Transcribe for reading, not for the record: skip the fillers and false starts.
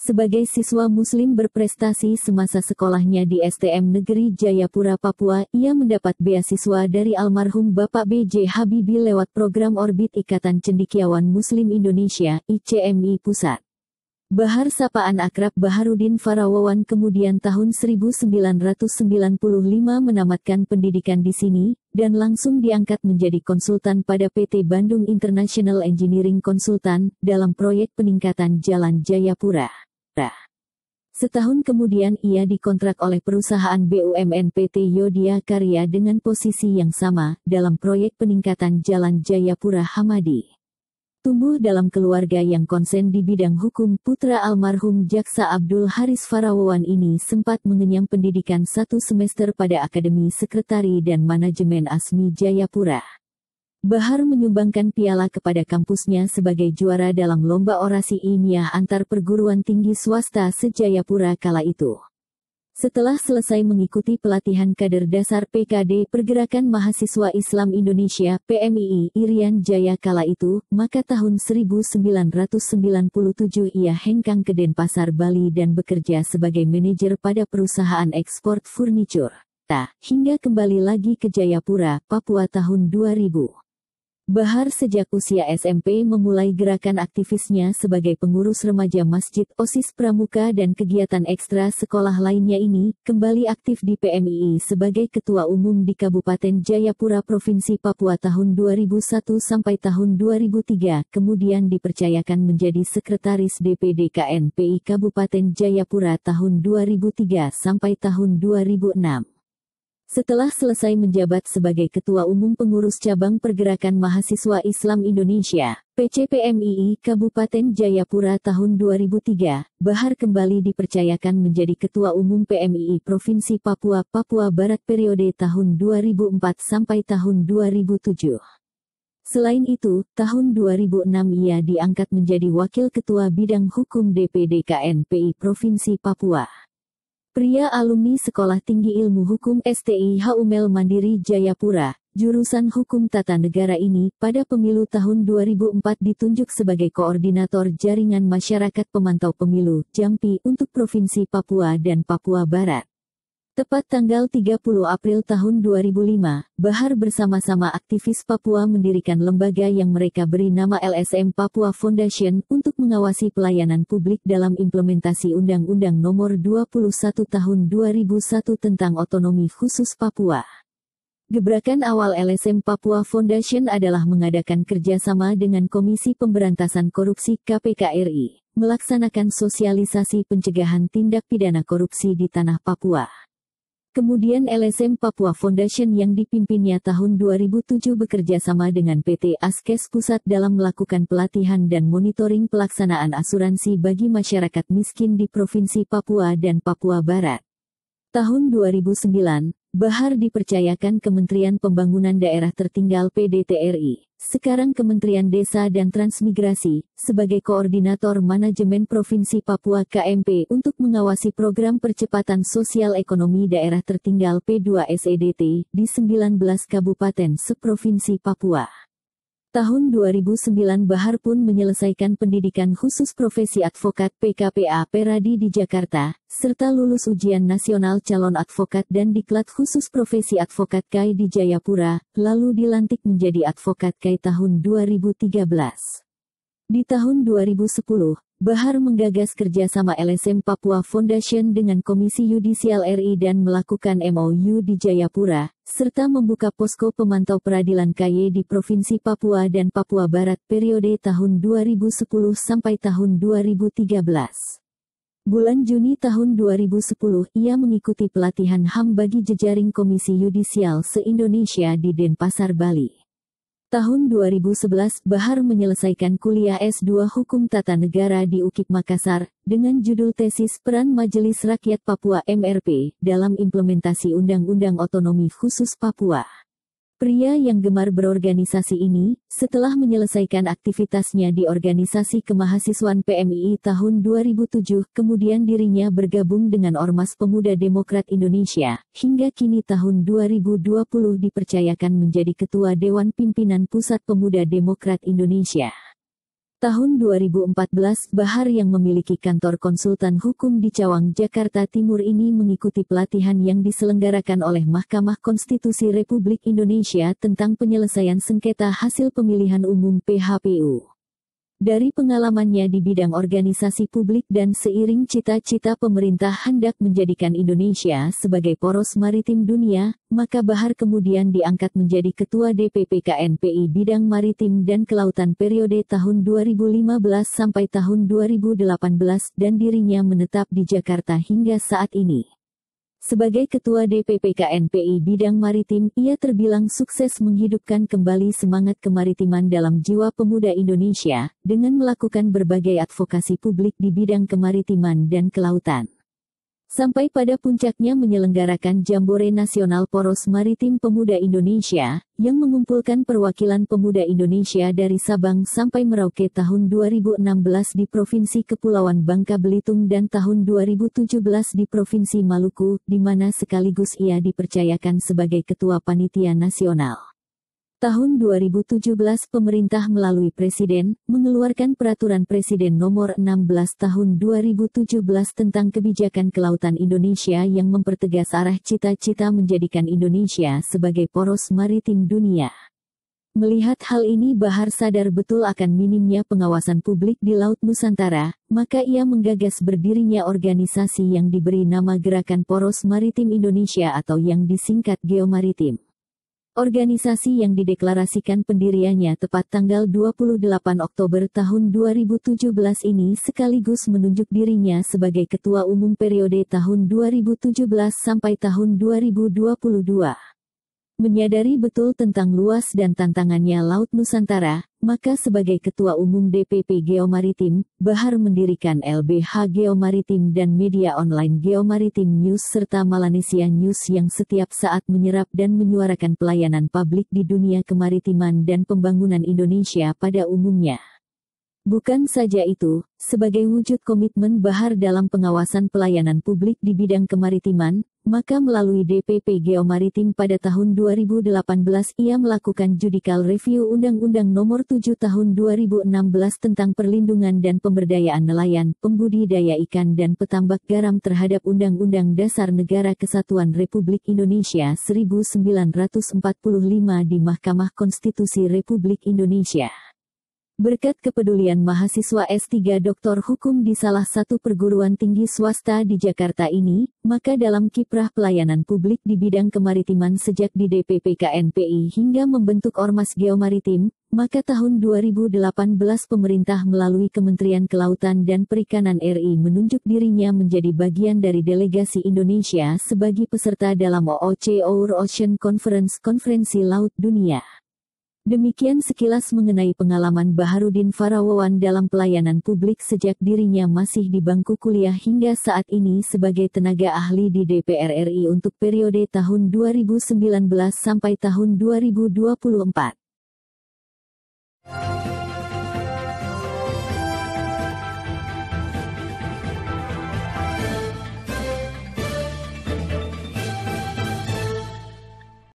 Sebagai siswa muslim berprestasi semasa sekolahnya di STM Negeri Jayapura, Papua, ia mendapat beasiswa dari almarhum Bapak B.J. Habibie lewat program Orbit Ikatan Cendekiawan Muslim Indonesia, ICMI Pusat. Bahar sapaan akrab Baharudin Farawawan kemudian tahun 1995 menamatkan pendidikan di sini, dan langsung diangkat menjadi konsultan pada PT Bandung International Engineering Consultant, dalam proyek peningkatan Jalan Jayapura. Setahun kemudian ia dikontrak oleh perusahaan BUMN PT Yodhya Karya dengan posisi yang sama, dalam proyek peningkatan Jalan Jayapura Hamadi. Tumbuh dalam keluarga yang konsen di bidang hukum, putra almarhum Jaksa Abdul Haris Farawawan ini sempat mengenyam pendidikan 1 semester pada Akademi Sekretari dan Manajemen ASMI Jayapura. Bahar menyumbangkan piala kepada kampusnya sebagai juara dalam lomba orasi ilmiah antar perguruan tinggi swasta se-Jayapura kala itu. Setelah selesai mengikuti pelatihan kader dasar PKD Pergerakan Mahasiswa Islam Indonesia PMII Irian Jaya kala itu, maka tahun 1997 ia hengkang ke Denpasar, Bali dan bekerja sebagai manajer pada perusahaan ekspor furniture. Hingga kembali lagi ke Jayapura, Papua tahun 2000. Bahar sejak usia SMP memulai gerakan aktivisnya sebagai pengurus remaja Masjid OSIS Pramuka dan kegiatan ekstra sekolah lainnya ini, kembali aktif di PMII sebagai Ketua Umum di Kabupaten Jayapura Provinsi Papua tahun 2001 sampai tahun 2003, kemudian dipercayakan menjadi Sekretaris DPD KNPI Kabupaten Jayapura tahun 2003 sampai tahun 2006. Setelah selesai menjabat sebagai Ketua Umum Pengurus Cabang Pergerakan Mahasiswa Islam Indonesia, PCPMII Kabupaten Jayapura tahun 2003, Bahar kembali dipercayakan menjadi Ketua Umum PMII Provinsi Papua Barat periode tahun 2004 sampai tahun 2007. Selain itu, tahun 2006 ia diangkat menjadi Wakil Ketua Bidang Hukum DPD KNPI Provinsi Papua. Pria alumni Sekolah Tinggi Ilmu Hukum STI Haumel Mandiri Jayapura, jurusan Hukum Tata Negara ini, pada pemilu tahun 2004 ditunjuk sebagai Koordinator Jaringan Masyarakat Pemantau Pemilu, JAMPI, untuk Provinsi Papua dan Papua Barat. Tepat tanggal 30 April tahun 2005, Bahar bersama-sama aktivis Papua mendirikan lembaga yang mereka beri nama LSM Papua Foundation untuk mengawasi pelayanan publik dalam implementasi Undang-Undang Nomor 21 Tahun 2001 tentang Otonomi Khusus Papua. Gebrakan awal LSM Papua Foundation adalah mengadakan kerjasama dengan Komisi Pemberantasan Korupsi KPK RI, melaksanakan sosialisasi pencegahan tindak pidana korupsi di tanah Papua. Kemudian LSM Papua Foundation yang dipimpinnya tahun 2007 bekerja sama dengan PT Askes Pusat dalam melakukan pelatihan dan monitoring pelaksanaan asuransi bagi masyarakat miskin di Provinsi Papua dan Papua Barat. Tahun 2009, Bahar dipercayakan Kementerian Pembangunan Daerah Tertinggal PDTRI, sekarang Kementerian Desa dan Transmigrasi, sebagai Koordinator Manajemen Provinsi Papua KMP untuk mengawasi program percepatan sosial ekonomi daerah tertinggal P2SEDT di 19 kabupaten seprovinsi Papua. Tahun 2009 Bahar pun menyelesaikan pendidikan khusus profesi advokat PKPA Peradi di Jakarta, serta lulus ujian nasional calon advokat dan diklat khusus profesi advokat KAI di Jayapura, lalu dilantik menjadi advokat KAI tahun 2013. Di tahun 2010, Bahar menggagas kerjasama LSM Papua Foundation dengan Komisi Yudisial RI dan melakukan MOU di Jayapura, serta membuka posko pemantau peradilan KY di Provinsi Papua dan Papua Barat periode tahun 2010 sampai tahun 2013. Bulan Juni tahun 2010, ia mengikuti pelatihan HAM bagi jejaring Komisi Yudisial se-Indonesia di Denpasar, Bali. Tahun 2011, Bahar menyelesaikan kuliah S2 Hukum Tata Negara di UKIP Makassar, dengan judul tesis Peran Majelis Rakyat Papua MRP, dalam implementasi Undang-Undang Otonomi Khusus Papua. Pria yang gemar berorganisasi ini, setelah menyelesaikan aktivitasnya di Organisasi Kemahasiswaan PMII tahun 2007, kemudian dirinya bergabung dengan Ormas Pemuda Demokrat Indonesia, hingga kini tahun 2020 dipercayakan menjadi Ketua Dewan Pimpinan Pusat Pemuda Demokrat Indonesia. Tahun 2014, Bahar yang memiliki kantor konsultan hukum di Cawang, Jakarta Timur ini mengikuti pelatihan yang diselenggarakan oleh Mahkamah Konstitusi Republik Indonesia tentang penyelesaian sengketa hasil pemilihan umum (PHPU). Dari pengalamannya di bidang organisasi publik dan seiring cita-cita pemerintah hendak menjadikan Indonesia sebagai poros maritim dunia, maka Bahar kemudian diangkat menjadi Ketua DPP KNPI Bidang Maritim dan Kelautan periode tahun 2015 sampai tahun 2018 dan dirinya menetap di Jakarta hingga saat ini. Sebagai Ketua DPP KNPI Bidang Maritim, ia terbilang sukses menghidupkan kembali semangat kemaritiman dalam jiwa pemuda Indonesia, dengan melakukan berbagai advokasi publik di bidang kemaritiman dan kelautan. Sampai pada puncaknya menyelenggarakan Jambore Nasional Poros Maritim Pemuda Indonesia, yang mengumpulkan perwakilan pemuda Indonesia dari Sabang sampai Merauke tahun 2016 di Provinsi Kepulauan Bangka Belitung dan tahun 2017 di Provinsi Maluku, di mana sekaligus ia dipercayakan sebagai Ketua Panitia Nasional. Tahun 2017 pemerintah melalui Presiden, mengeluarkan Peraturan Presiden Nomor 16 Tahun 2017 tentang Kebijakan Kelautan Indonesia yang mempertegas arah cita-cita menjadikan Indonesia sebagai poros maritim dunia. Melihat hal ini Bahar sadar betul akan minimnya pengawasan publik di Laut Nusantara, maka ia menggagas berdirinya organisasi yang diberi nama Gerakan Poros Maritim Indonesia atau yang disingkat Geomaritim. Organisasi yang dideklarasikan pendiriannya tepat tanggal 28 Oktober tahun 2017 ini sekaligus menunjuk dirinya sebagai Ketua Umum periode tahun 2017 sampai tahun 2022. Menyadari betul tentang luas dan tantangannya Laut Nusantara, maka sebagai Ketua Umum DPP Geomaritim, Bahar mendirikan LBH Geomaritim dan media online Geomaritim News serta Malanesia News yang setiap saat menyerap dan menyuarakan pelayanan publik di dunia kemaritiman dan pembangunan Indonesia pada umumnya. Bukan saja itu, sebagai wujud komitmen Bahar dalam pengawasan pelayanan publik di bidang kemaritiman, maka melalui DPP Geomaritim pada tahun 2018 ia melakukan judicial review Undang-Undang Nomor 7 Tahun 2016 tentang perlindungan dan pemberdayaan nelayan, pembudidaya ikan dan petambak garam terhadap Undang-Undang Dasar Negara Kesatuan Republik Indonesia 1945 di Mahkamah Konstitusi Republik Indonesia. Berkat kepedulian mahasiswa S3 Doktor Hukum di salah satu perguruan tinggi swasta di Jakarta ini, maka dalam kiprah pelayanan publik di bidang kemaritiman sejak di DPP KNPI hingga membentuk Ormas Geomaritim, maka tahun 2018 pemerintah melalui Kementerian Kelautan dan Perikanan RI menunjuk dirinya menjadi bagian dari delegasi Indonesia sebagai peserta dalam OOC Our Ocean Conference Konferensi Laut Dunia. Demikian sekilas mengenai pengalaman Baharudin Farawawan dalam pelayanan publik sejak dirinya masih di bangku kuliah hingga saat ini sebagai tenaga ahli di DPR RI untuk periode tahun 2019 sampai tahun 2024.